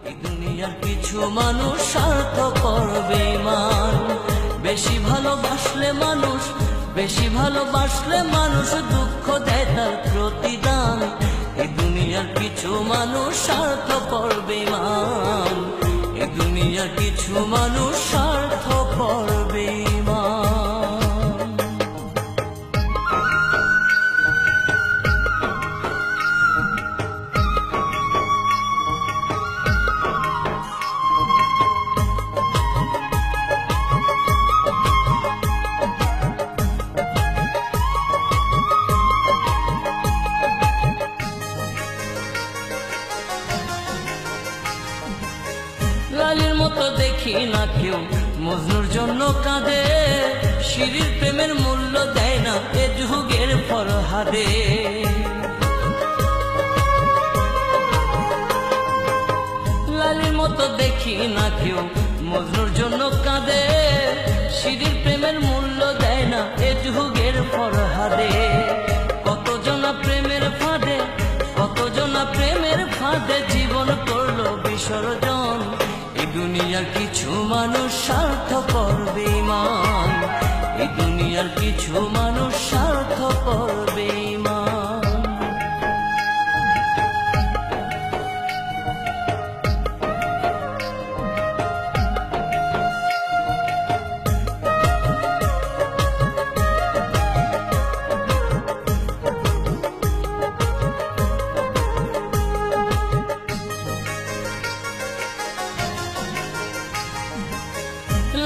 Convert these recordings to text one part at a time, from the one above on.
এই দুনিয়ার কিছু মানুষ স্বার্থপর বেঈমান। বেশি ভালোবাসলে মানুষ, বেশি ভালোবাসলে মানুষ দুঃখ দেয় তার প্রতিদান। এই দুনিয়ার কিছু মানুষ স্বার্থপর বেঈমান। এই দুনিয়ার কিছু মানুষ স্বার্থপর বেঈমান। লালির মতো দেখি না কেউ মজনুর জন্য কাঁদে, শিরির প্রেমের মূল্য দেয় না এ যুগের ফরহাদে। লালির মতো দেখি না কেউ মজনুর জন্য কাঁদে, শিরির প্রেমের মূল্য দেয় না এ যুগের ফরহাদে। কতজনা প্রেমের ফাঁদে, কতজনা প্রেমের ফাঁদে জীবন করলো বিসর্জন। এই দুনিয়ার কিছু মানুষ স্বার্থপর বেঈমান। এই দুনিয়ার কিছু মানুষ স্বার্থপর বেঈমান।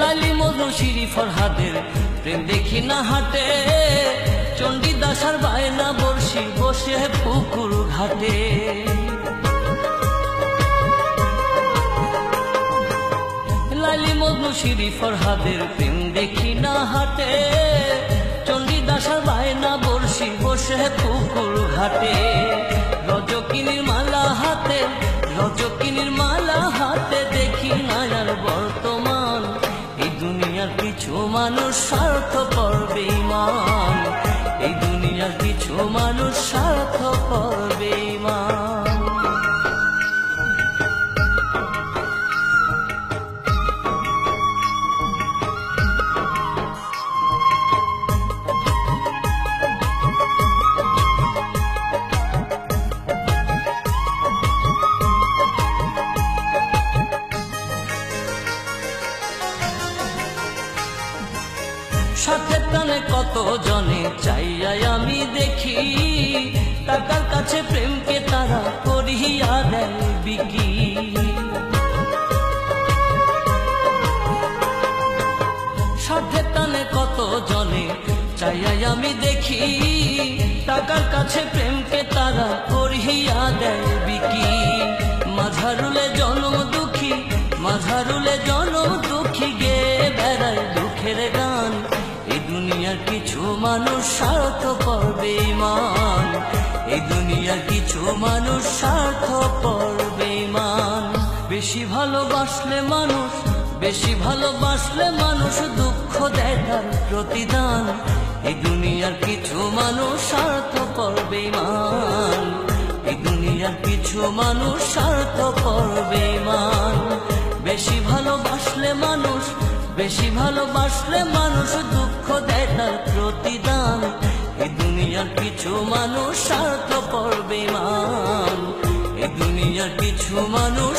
লালি মজনু শিরি ফরহাদের প্রেম দেখি না হাটে, চণ্ডীদাসার বায়না বর্ষি বসে পুকুর ঘাটে। লালি মজনু শিরি ফরহাদের প্রেম দেখি না হাটে, চণ্ডীদাসার বায়না বর্ষি বসে পুকুর ঘাটে। রজকিনীর মালা হাতে, রজকিনীর মালা হাতে দেখি না আর বর্তমান। এই দুনিয়ার কিছু মানুষ স্বার্থপর বেঈমান। এই দুনিয়ার কিছু মানুষ স্বার্থপর বেঈমান। সাথে টানে কত জনে চাইয়াই আমি দেখি, টাকার কাছে প্রেমকে তারা করিয়া দেয় বিকি। সাথে টানে কত জনে চাইয়াই আমি দেখি, টাকার কাছে প্রেমকে তারা করিয়া দেয় বিকি। মাঝারুলে জনম দুঃখী, মাঝারুলে জনম দুঃখী গে বেড়ায় দুঃখের গান। এই দুনিয়ার কিছু মানুষ স্বার্থপর বেঈমান। এই দুনিয়ার কিছু মানুষ স্বার্থপর বেঈমান। বেশি ভালোবাসলে মানুষ, বেশি ভালোবাসলে মানুষ দুঃখ দেয় তার প্রতিদান। এই দুনিয়ার কিছু মানুষ স্বার্থপর বেঈমান। এই দুনিয়ার কিছু মানুষ স্বার্থপর বেঈমান। বেশি ভালোবাসলে মানুষ, বেশি ভালোবাসলে মানুষ দুঃখ দেয় তার প্রতিদান। এই দুনিয়ার কিছু মানুষ স্বার্থপর বেঈমান। এই দুনিয়ার কিছু মানুষ